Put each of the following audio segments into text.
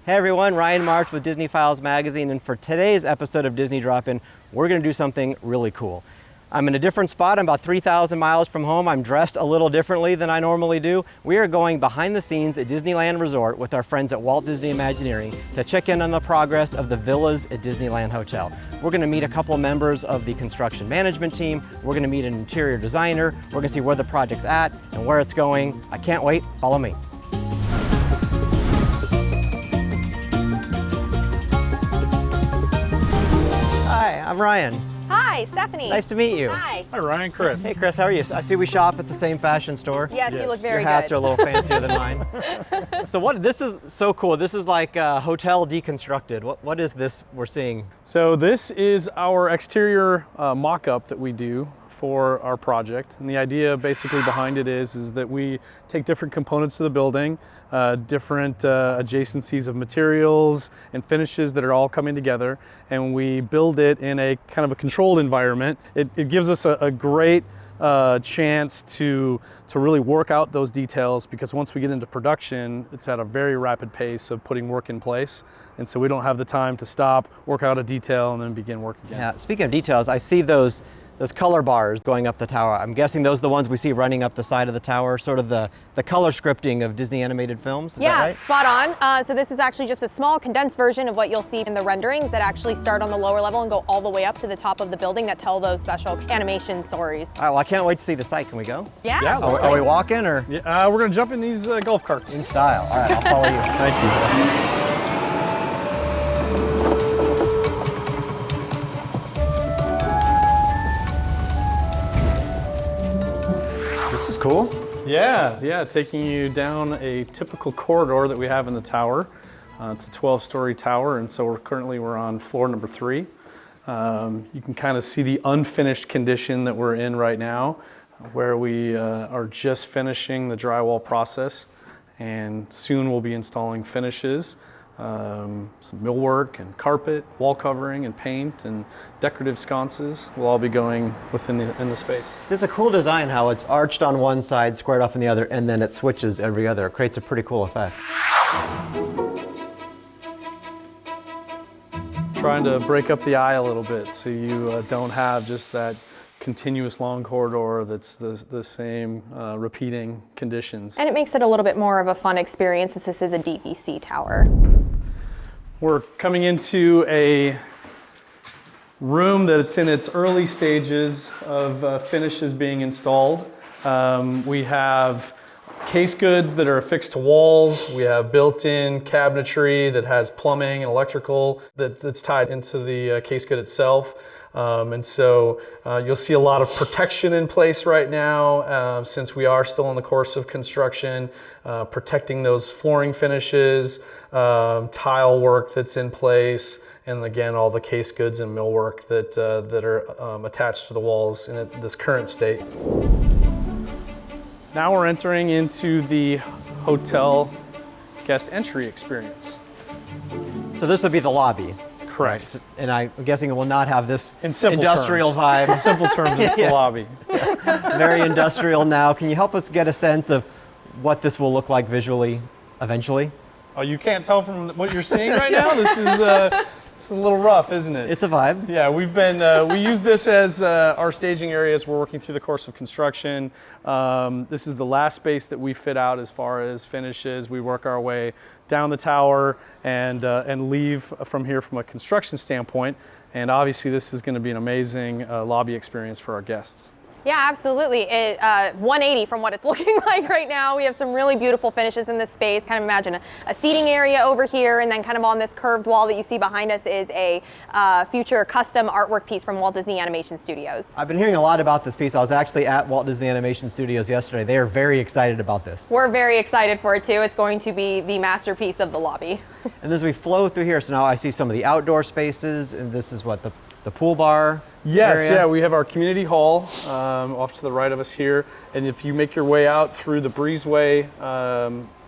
Hey everyone, Ryan March with Disney Files Magazine, and for today's episode of Disney Drop-In, we're going to do something really cool. I'm in a different spot. I'm about 3,000 miles from home. I'm dressed a little differently than I normally do. We are going behind the scenes at Disneyland Resort with our friends at Walt Disney Imagineering to check in on the progress of the villas at Disneyland Hotel. We're going to meet a couple members of the construction management team. We're going to meet an interior designer. We're going to see where the project's at and where it's going. I can't wait. Follow me. Hi, I'm Ryan. Hi, Stephanie. Nice to meet you. Hi. Hi, Ryan. Chris. Hey, Chris, how are you? I see we shop at the same fashion store. Yes, you look very Your hats good. are a little fancier than mine. So this is so cool. This is like a hotel deconstructed. What is this we're seeing? So this is our exterior mock-up that we do for our project. And the idea basically behind it is that we take different components of the building, different adjacencies of materials and finishes that are all coming together, and we build it in a kind of a controlled environment. It gives us a great chance to really work out those details, because once we get into production, it's at a very rapid pace of putting work in place. And so we don't have the time to stop, work out a detail, and then begin work again. Yeah, speaking of details, I see those color bars going up the tower. I'm guessing those are the ones we see running up the side of the tower, sort of the color scripting of Disney animated films, is that right? Spot on. So this is actually just a small condensed version of what you'll see in the renderings that actually start on the lower level and go all the way up to the top of the building that tell those special animation stories. All right, well, I can't wait to see the site. Can we go? Yeah. Are we walking or? Yeah, we're gonna jump in these golf carts. In style. All right, I'll follow you. Thank you. This is cool. Yeah, taking you down a typical corridor that we have in the tower. It's a 12-story tower, and so we're on floor number 3. You can kind of see the unfinished condition that we're in right now, where we are just finishing the drywall process, and soon we'll be installing finishes. Some millwork and carpet, wall covering and paint and decorative sconces will all be going within the space. This is a cool design, how it's arched on one side, squared off on the other, and then it switches every other. It creates a pretty cool effect. Trying to break up the eye a little bit so you don't have just that continuous long corridor that's the same repeating conditions. And it makes it a little bit more of a fun experience since this is a DVC tower. We're coming into a room that's in its early stages of finishes being installed. We have case goods that are affixed to walls. We have built-in cabinetry that has plumbing and electrical that's tied into the case good itself. And so you'll see a lot of protection in place right now, since we are still in the course of construction, protecting those flooring finishes, tile work that's in place, and again, all the case goods and millwork that are attached to the walls in this current state. Now we're entering into the hotel guest entry experience. So this would be the lobby. Correct. And I'm guessing it will not have this In simple industrial terms. vibe. In simple terms, it's the lobby. Very industrial now. Can you help us get a sense of what this will look like visually eventually? Oh, you can't tell from what you're seeing right now? This is a little rough, isn't it? It's a vibe. Yeah, we use this as our staging area as we're working through the course of construction. This is the last space that we fit out as far as finishes. We work our way down the tower and leave from here from a construction standpoint. And obviously this is going to be an amazing lobby experience for our guests. Yeah, absolutely. 180 from what it's looking like right now. We have some really beautiful finishes in this space. Kind of imagine a seating area over here, and then kind of on this curved wall that you see behind us is a future custom artwork piece from Walt Disney Animation Studios. I've been hearing a lot about this piece. I was actually at Walt Disney Animation Studios yesterday. They are very excited about this. We're very excited for it too. It's going to be the masterpiece of the lobby. And as we flow through here, so now I see some of the outdoor spaces, and this is what, the pool bar? Yes, area? yeah, we have our community hall off to the right of us here. And if you make your way out through the breezeway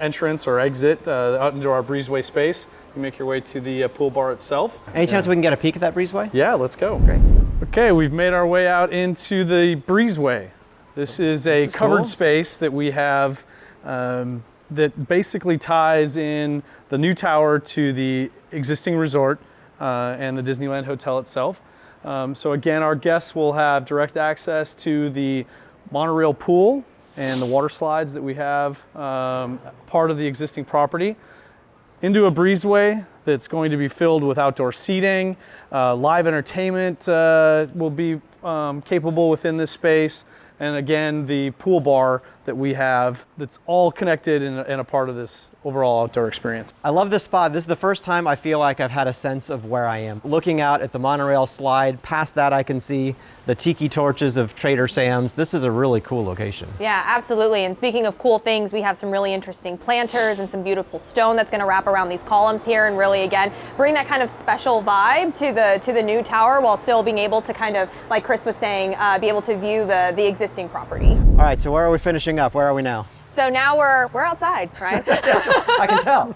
entrance or exit out into our breezeway space, you make your way to the pool bar itself. Any chance we can get a peek at that breezeway? Yeah, let's go. Great. Okay, we've made our way out into the breezeway. This is a covered cool. space that we have that basically ties in the new tower to the existing resort and the Disneyland Hotel itself. So again, our guests will have direct access to the monorail pool and the water slides that we have part of the existing property, into a breezeway that's going to be filled with outdoor seating. Live entertainment will be capable within this space. And again, the pool bar that we have that's all connected and a part of this overall outdoor experience. I love this spot. This is the first time I feel like I've had a sense of where I am. Looking out at the monorail slide, past that I can see the tiki torches of Trader Sam's. This is a really cool location. Yeah, absolutely. And speaking of cool things, we have some really interesting planters and some beautiful stone that's going to wrap around these columns here and really, again, bring that kind of special vibe to the new tower while still being able to kind of, like Chris was saying, be able to view the existing property. All right, so where are we finishing up? Where are we now? So now we're outside, right? I can tell.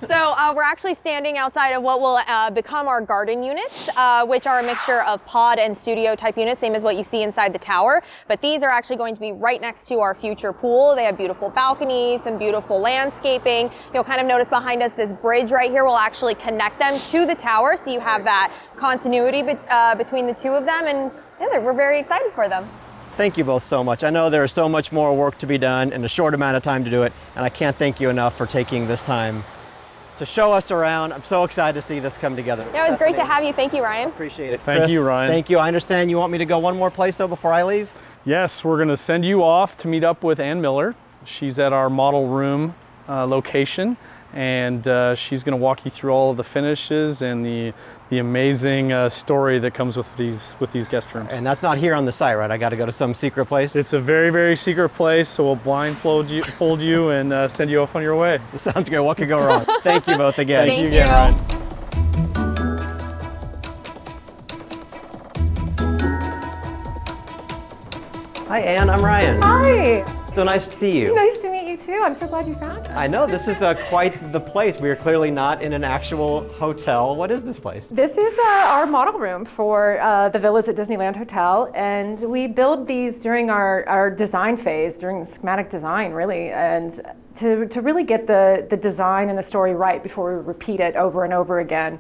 So we're actually standing outside of what will become our garden units, which are a mixture of pod and studio type units, same as what you see inside the tower. But these are actually going to be right next to our future pool. They have beautiful balconies and beautiful landscaping. You'll kind of notice behind us this bridge right here will actually connect them to the tower, so you have that continuity between the two of them, and yeah, we're very excited for them. Thank you both so much. I know there is so much more work to be done in a short amount of time to do it, and I can't thank you enough for taking this time to show us around. I'm so excited to see this come together. Yeah, it was great to have you. Thank you, Ryan. Appreciate it. Thank you, Ryan. Thank you. I understand you want me to go one more place though before I leave? Yes, we're going to send you off to meet up with Ann Miller. She's at our model room location, and she's going to walk you through all of the finishes and the amazing story that comes with these guest rooms. And that's not here on the site, right? I got to go to some secret place? It's a very, very secret place, so we'll blindfold you and send you off on your way. Sounds good. What could go wrong? Thank you both again. Thank Thank you again, Ryan. Hi, Ann. I'm Ryan. Hi. So nice to see you. Nice to meet you too. I'm so glad you found us. I know, this is quite the place. We are clearly not in an actual hotel. What is this place? This is our model room for the villas at Disneyland Hotel, and we build these during our design phase, during the schematic design, really, and to really get the design and the story right before we repeat it over and over again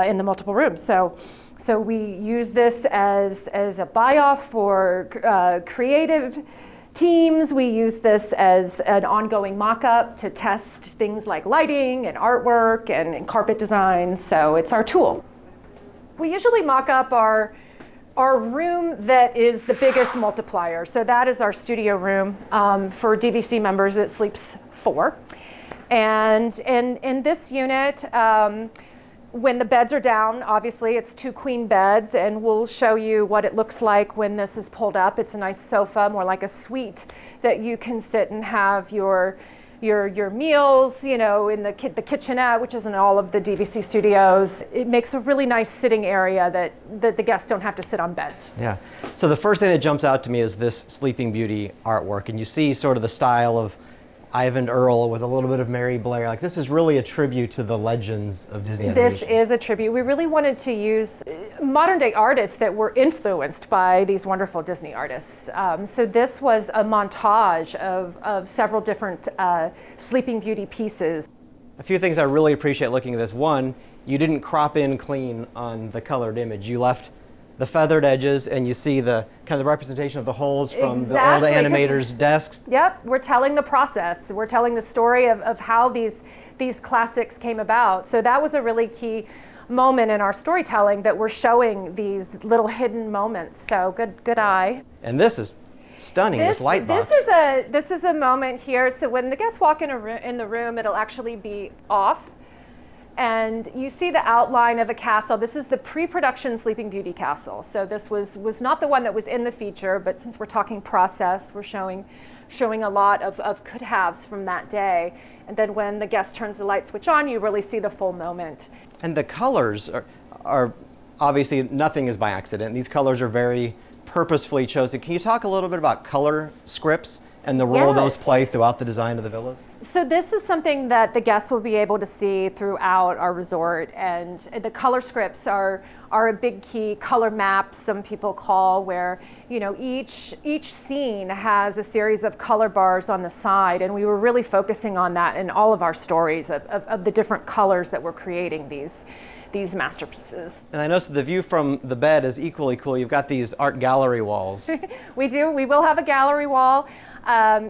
in the multiple rooms. So we use this as a buy-off for creative teams. We use this as an ongoing mock-up to test things like lighting and artwork and carpet design. So it's our tool. We usually mock up our room that is the biggest multiplier. So that is our studio room. For DVC members, it sleeps 4. And in this unit, when the beds are down, obviously it's 2 queen beds, and we'll show you what it looks like when this is pulled up. It's a nice sofa, more like a suite that you can sit and have your meals, you know, in the kitchenette, which is in all of the DVC studios. It makes a really nice sitting area that the guests don't have to sit on beds. Yeah. So the first thing that jumps out to me is this Sleeping Beauty artwork, and you see sort of the style of Ivan Earl with a little bit of Mary Blair. Like, this is really a tribute to the legends of Disney This animation. is a tribute. We really wanted to use modern day artists that were influenced by these wonderful Disney artists. So this was a montage of several different Sleeping Beauty pieces. A few things I really appreciate looking at this. One, you didn't crop in clean on the colored image. You left the feathered edges, and you see the kind of representation of the holes from Exactly, the old animators' desks. Yep, we're telling the process. We're telling the story of how these classics came about. So that was a really key moment in our storytelling, that we're showing these little hidden moments. So good eye. And this is stunning, this light box. This is a moment here. So when the guests walk in the room, it'll actually be off. And you see the outline of a castle. This is the pre-production Sleeping Beauty castle. So this was not the one that was in the feature, but since we're talking process, we're showing a lot of could-haves from that day. And then when the guest turns the light switch on, you really see the full moment. And the colors are obviously, nothing is by accident. These colors are very purposefully chosen. Can you talk a little bit about color scripts and the role those Yes. play throughout the design of the villas? So this is something that the guests will be able to see throughout our resort, and the color scripts are a big key. Color maps, some people call, where each scene has a series of color bars on the side, and we were really focusing on that in all of our stories of the different colors that we're creating these masterpieces. And I noticed the view from the bed is equally cool. You've got these art gallery walls. We do. We will have a gallery wall.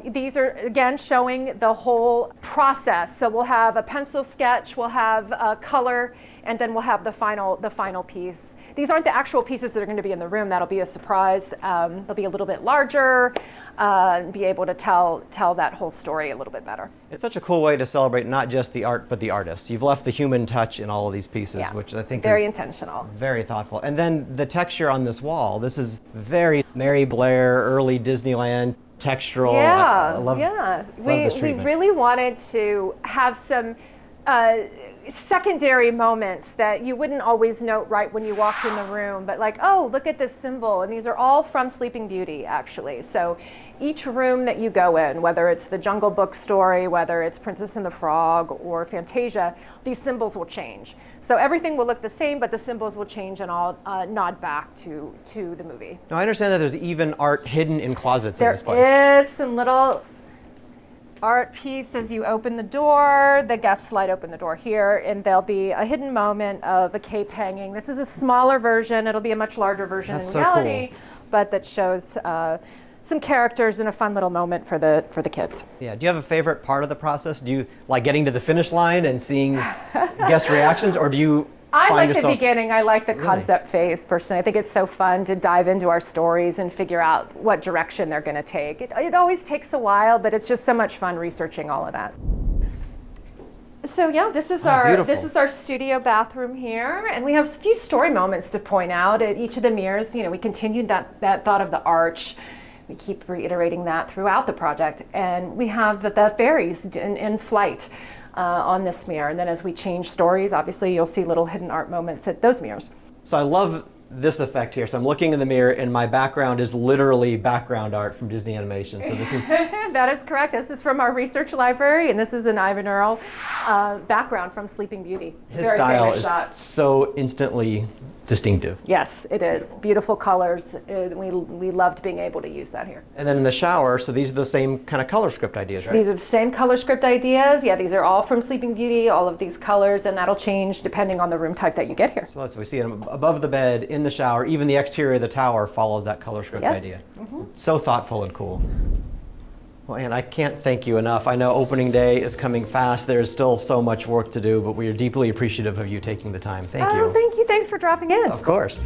These are, again, showing the whole process. So we'll have a pencil sketch, we'll have a color, and then we'll have the final piece. These aren't the actual pieces that are going to be in the room. That'll be a surprise. They'll be a little bit larger, be able to tell that whole story a little bit better. It's such a cool way to celebrate not just the art, but the artists. You've left the human touch in all of these pieces, Yeah. which I think Very is intentional. very thoughtful. And then the texture on this wall. This is very Mary Blair, early Disneyland textural. Yeah, I love, yeah. love We this treatment. really wanted to have some secondary moments that you wouldn't always note right when you walked in the room, but like, oh, look at this symbol. And these are all from Sleeping Beauty, actually. So each room that you go in, whether it's the Jungle Book story, whether it's Princess and the Frog or Fantasia, these symbols will change. So everything will look the same, but the symbols will change and all nod back to the movie. Now I understand that there's even art hidden in closets in There this place. is some little art piece as you open the door. The guests slide open the door here, and there'll be a hidden moment of a cape hanging. This is a smaller version. It'll be a much larger version That's in so reality, cool. but that shows some characters and a fun little moment for the kids. Yeah. Do you have a favorite part of the process? Do you like getting to the finish line and seeing guest reactions, or do you I find like the yourself? beginning. I like the Really? concept phase personally. I think it's so fun to dive into our stories and figure out what direction they're going to take. It always takes a while, but it's just so much fun researching all of that. So yeah, this is beautiful. our studio bathroom here, and we have a few story moments to point out at each of the mirrors. We continued that thought of the arch. We keep reiterating that throughout the project, and we have the fairies in flight on this mirror. And then as we change stories, obviously you'll see little hidden art moments at those mirrors. So I love this effect here. So I'm looking in the mirror, and my background is literally background art from Disney Animation. So this is That is correct. This is from our research library, and this is an Ivan Earl background from Sleeping Beauty. his Very style famous is shot. so instantly distinctive. Yes, it is. Beautiful colors. We loved being able to use that here. And then in the shower, so these are the same kind of color script ideas, right? These are the same color script ideas. Yeah, these are all from Sleeping Beauty, all of these colors, and that'll change depending on the room type that you get here. So we see them above the bed, in the shower, even the exterior of the tower follows that color script Yep. idea. It's so thoughtful and cool. Well, Anne, I can't thank you enough. I know opening day is coming fast. There's still so much work to do, but we are deeply appreciative of you taking the time. Thank you. Thank you. Thanks for dropping in. Of course.